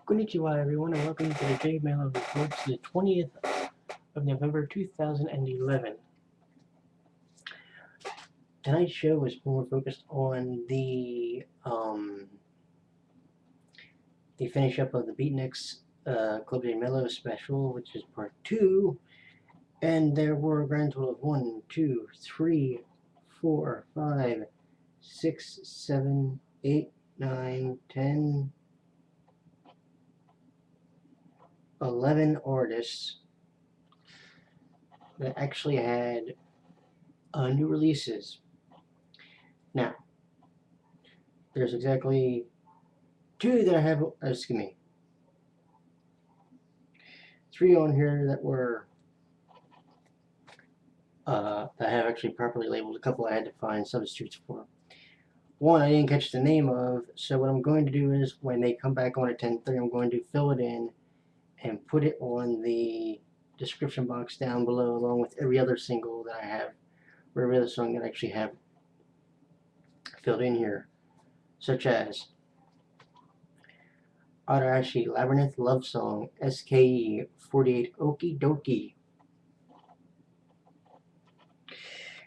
Konnichiwa everyone and welcome to the J-MELO reports the 20th of November 2011. Tonight's show is more focused on the finish up of the Beatniks Club J-MELO special, which is part 2, and there were a grand total of 1, 2, 3, 4, 5, 6, 7, 8, 9, 10, 11 artists that actually had new releases. Now, there's exactly 2 that I have, 3 on here that were, that I have actually properly labeled. A couple I had to find substitutes for. One I didn't catch the name of, so what I'm going to do is when they come back on at 10:30, I'm going to fill it in and put it on the description box down below, along with every other single that I have, or every other song that I actually have filled in here, such as ARASHI Labyrinth Love Song SKE 48 Okie Dokie.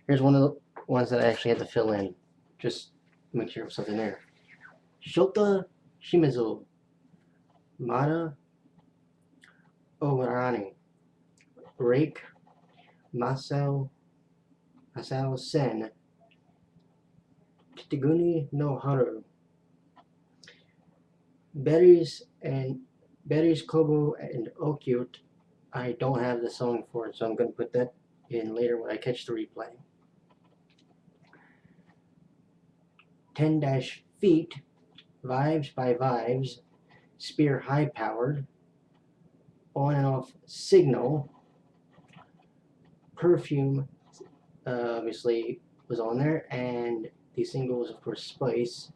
Here's one of the ones that I actually had to fill in, just to make sure there was something there. Shota Shimizu Mada Owaranai Rake Masao Sen Kitaguni no Haru Berries Kobo and Okyut. I don't have the song for it, so I'm going to put that in later when I catch the replay. 10-Feet Vibes by Vibes Spear High Powered On and Off Signal Perfume obviously was on there, and the single was of course Spice.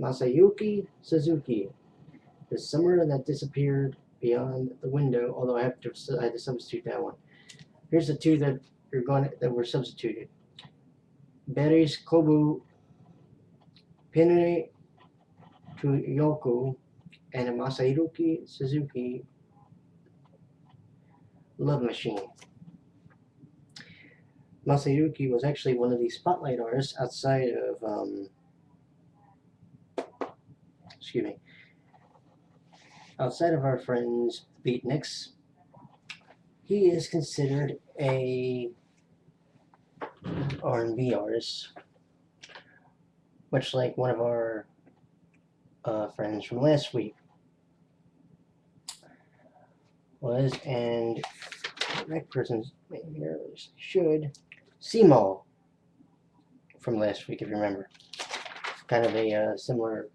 Masayuji Suzuki The Summer That Disappeared Beyond the Window, although I had to substitute that one. Here's the 2 that were substituted. Berries Kobu Pinre to Yoku and Masayuji Suzuki Love Machine. Masayuji was actually one of the spotlight artists outside of outside of our friends Beatniks. He is considered a R&B artist, much like one of our friends from last week was, and the correct person's name here should SLEW from last week, if you remember. Kind of a similar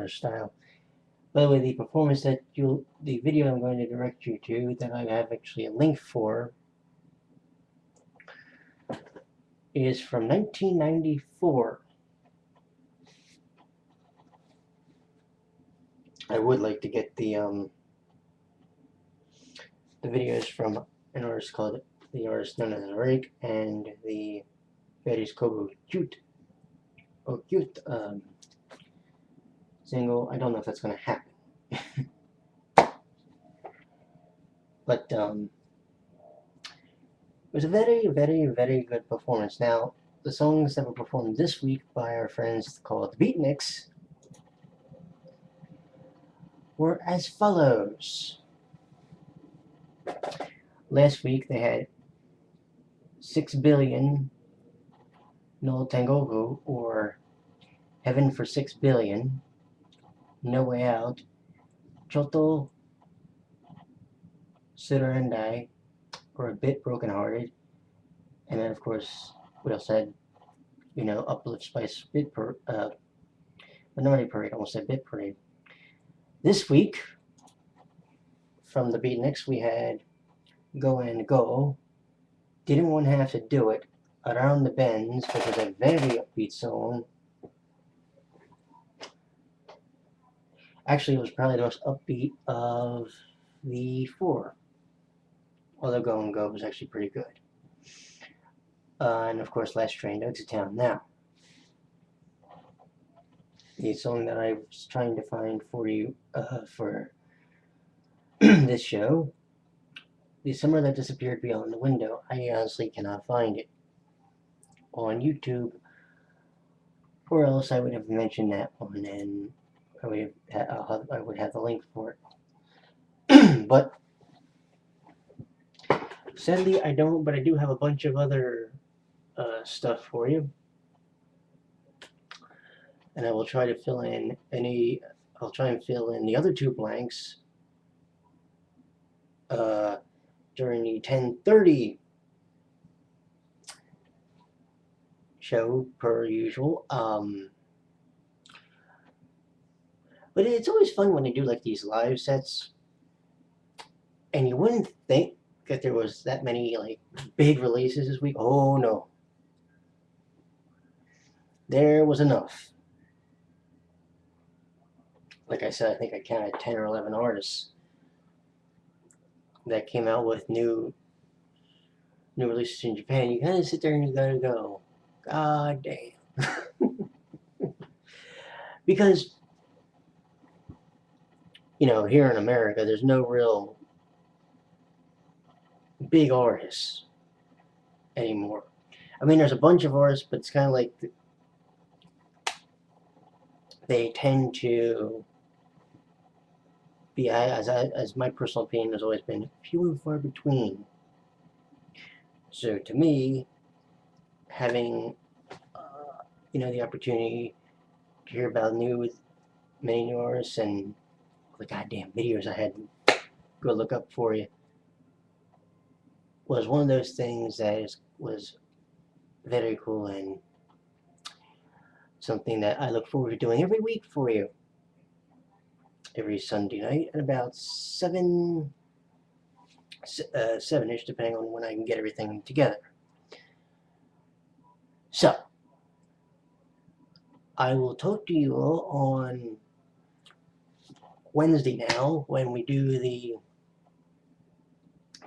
style. By the way, the performance that the video I'm going to direct you to, that I have actually a link for, is from 1994. I would like to get the videos from an artist called the artist known as Rake and the Berries Kobu Cute single. I don't know if that's going to happen. But it was a very, very, very good performance. Now, the songs that were performed this week by our friends called Beatniks were as follows. Last week they had 6 Billion no Tengoku, or Heaven for 6 Billion, No Way Out, Choto Surrendai, or A Bit Brokenhearted, and then of course we also had, Uplift Spice Minority Parade, almost said Bit Parade. This week, from the Beatniks, we had Go and Go, Didn't Want to Have to Do It, Around the Bends, which was a very upbeat song. Actually, it was probably the most upbeat of the 4, although Go and Go was actually pretty good. And of course, Last Train to Exittown. Now, the song that I was trying to find for you for this show, The Summer That Disappeared Beyond the Window. I honestly cannot find it on YouTube, or else I would have mentioned that one and I would have the link for it. But sadly, I don't. But I do have a bunch of other stuff for you, and I will try to fill in any. I'll try and fill in the other 2 blanks during the 10:30 show per usual. But it's always fun when they do like these live sets, and you wouldn't think that there was that many like big releases this week. Oh no, there was enough. Like I said, I think I counted 10 or 11 artists that came out with new releases in Japan. You kind of sit there and you gotta go, God damn. Because, you know, here in America, there's no real big artists anymore. I mean, there's a bunch of artists, but it's kind of like they tend to be, as my personal opinion has always been, few and far between. So to me, having you know, the opportunity to hear about many new artists and the goddamn videos I had to go look up for you was one of those things that was very cool and something that I look forward to doing every week for you. Every Sunday night at about 7-ish, depending on when I can get everything together. So, I will talk to you all on Wednesday now when we do the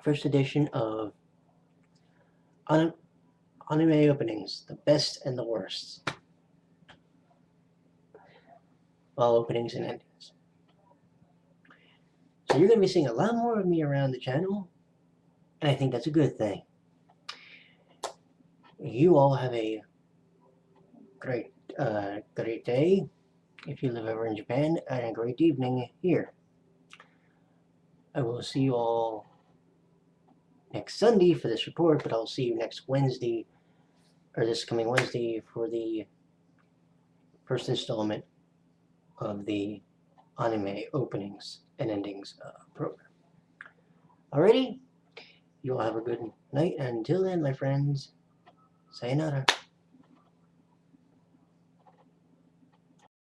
first edition of anime openings, the best and the worst. All openings and endings. So you're going to be seeing a lot more of me around the channel, and I think that's a good thing. You all have a great day if you live over in Japan, and a great evening here. I will see you all next Sunday for this report, but I'll see you next Wednesday, or this coming Wednesday, for the first installment of the anime openings and endings program. Alrighty, you all have a good night, and until then, my friends, sayonara.